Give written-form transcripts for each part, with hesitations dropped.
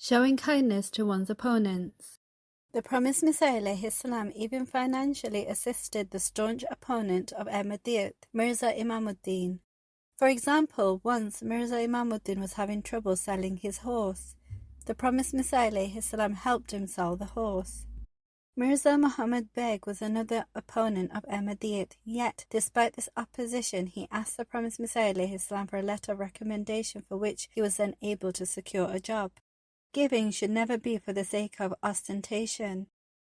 Showing kindness to one's opponents. The promised Messiah ﷺ even financially assisted the staunch opponent of Ahmadiyyat, Mirza Imamuddin. For example, once Mirza Imamuddin was having trouble selling his horse. The promised Messiah ﷺ helped him sell the horse. Mirza Muhammad Beg was another opponent of Ahmadiyyat, yet despite this opposition he asked the promised Messiah ﷺ for a letter of recommendation for which he was then able to secure a job. Giving should never be for the sake of ostentation.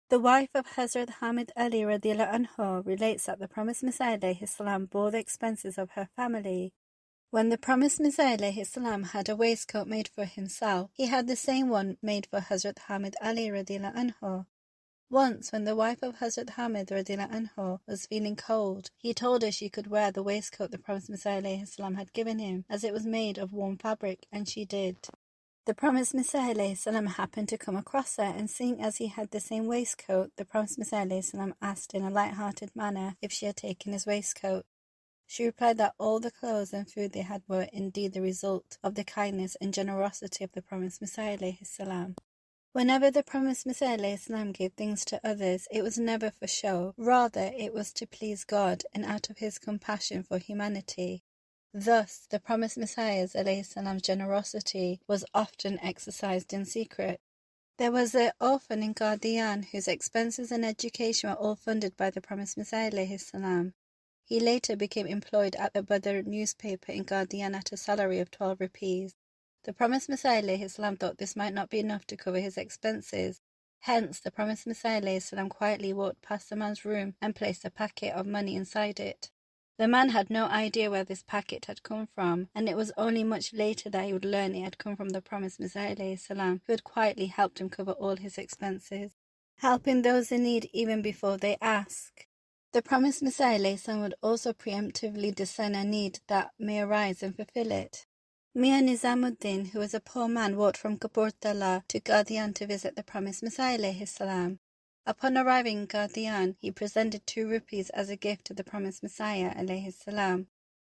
The wife of Hazrat Hamid Ali radiallahu anhu relates that the promised Messiah ﷺ bore the expenses of her family. When the promised Messiah ﷺ had a waistcoat made for himself, he had the same one made for Hazrat Hamid Ali radiallahu anhu. Once, when the wife of Hazrat Hamid radiallahu anhu was feeling cold, he told her she could wear the waistcoat the promised Messiah ﷺ had given him, as it was made of warm fabric, and she did. The promised Messiah ﷺ happened to come across her, and seeing as he had the same waistcoat, the promised Messiah ﷺ asked in a light-hearted manner if she had taken his waistcoat. She replied that all the clothes and food they had were indeed the result of the kindness and generosity of the promised Messiah ﷺ. Whenever the promised Messiah ﷺ gave things to others, it was never for show, rather it was to please God and out of his compassion for humanity. Thus, the promised Messiah's ﷺ's generosity was often exercised in secret. There was an orphan in Qadian whose expenses and education were all funded by the promised Messiah ﷺ. He later became employed at the Badr newspaper in Qadian at a salary of 12 rupees. The promised Messiah ﷺ thought this might not be enough to cover his expenses. Hence, the promised Messiah ﷺ quietly walked past the man's room and placed a packet of money inside it. The man had no idea where this packet had come from, and it was only much later that he would learn it had come from the promised Messiah ﷺ, who had quietly helped him cover all his expenses, helping those in need even before they ask. The promised Messiah ﷺ would also preemptively discern a need that may arise and fulfill it. Mir Nizamuddin, who was a poor man, walked from Kapurthala to Qadian to visit the promised Messiah ﷺ. Upon arriving in Qadian, he presented 2 rupees as a gift to the promised Messiah ﷺ.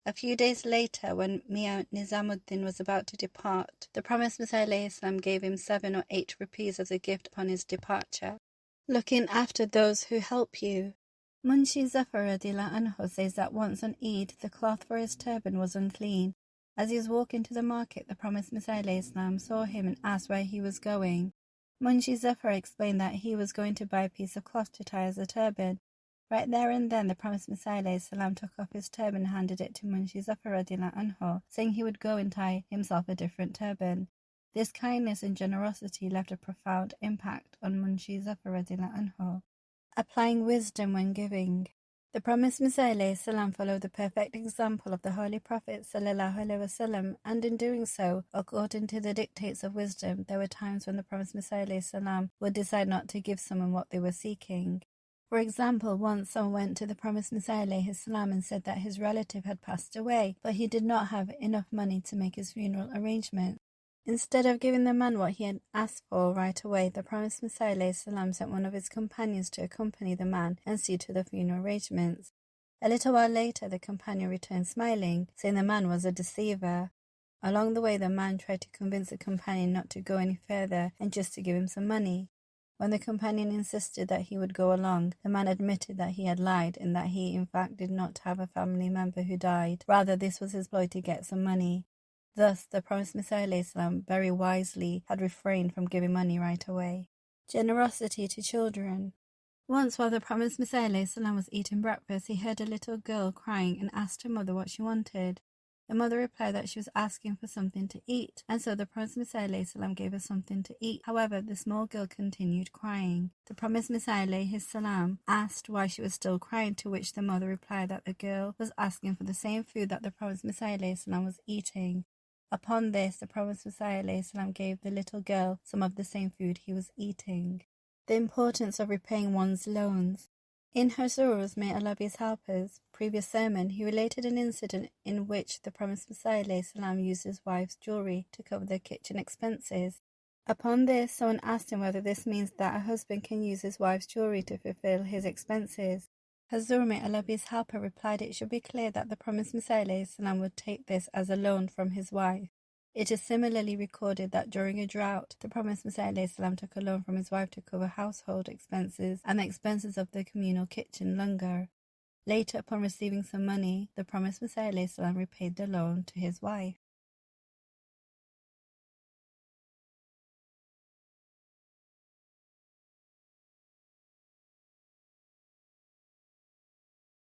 A few days later, when Mir Nizamuddin was about to depart, the promised Messiah ﷺ gave him 7 or 8 rupees as a gift upon his departure. Looking after those who help you. Munshi Zafar radiallahu anhu says that once on Eid, the cloth for his turban was unclean. As he was walking to the market, the promised Messiah ﷺ saw him and asked where he was going. Munshi Zafar explained that he was going to buy a piece of cloth to tie as a turban. Right there and then, the promised Messiah ﷺ took off his turban and handed it to Munshi Zafar radiallahu anhu, saying he would go and tie himself a different turban. This kindness and generosity left a profound impact on Munshi Zafar radiallahu anhu. Applying wisdom when giving. The promised Messiah ﷺ followed the perfect example of the Holy Prophet ﷺ, and in doing so, according to the dictates of wisdom, there were times when the promised Messiah ﷺ would decide not to give someone what they were seeking. For example, once someone went to the promised Messiah ﷺ and said that his relative had passed away, but he did not have enough money to make his funeral arrangements. Instead of giving the man what he had asked for right away, the promised Messiah ﷺ sent one of his companions to accompany the man and see to the funeral arrangements. A little while later, the companion returned smiling, saying the man was a deceiver. Along the way, the man tried to convince the companion not to go any further and just to give him some money. When the companion insisted that he would go along, the man admitted that he had lied and that he in fact did not have a family member who died. Rather, this was his ploy to get some money. Thus, the promised Messiah ﷺ very wisely had refrained from giving money right away. Generosity to children. Once, while the promised Messiah ﷺ was eating breakfast, he heard a little girl crying and asked her mother what she wanted. The mother replied that she was asking for something to eat, and so the promised Messiah ﷺ gave her something to eat. However, the small girl continued crying. The promised Messiah ﷺ asked why she was still crying, to which the mother replied that the girl was asking for the same food that the promised Messiah ﷺ was eating. Upon this, the promised Messiah ﷺ gave the little girl some of the same food he was eating. The importance of repaying one's loans. In Hazur's, may Allah be his helpers, previous sermon, he related an incident in which the promised Messiah ﷺ used his wife's jewelry to cover their kitchen expenses. Upon this, someone asked him whether this means that a husband can use his wife's jewelry to fulfill his expenses. Hazur, may Allah be his helper, replied it should be clear that the promised Messiah ﷺ would take this as a loan from his wife. It is similarly recorded that during a drought, the Promised Messiah ﷺ took a loan from his wife to cover household expenses and the expenses of the communal kitchen langar. Later, upon receiving some money, the Promised Messiah ﷺ repaid the loan to his wife.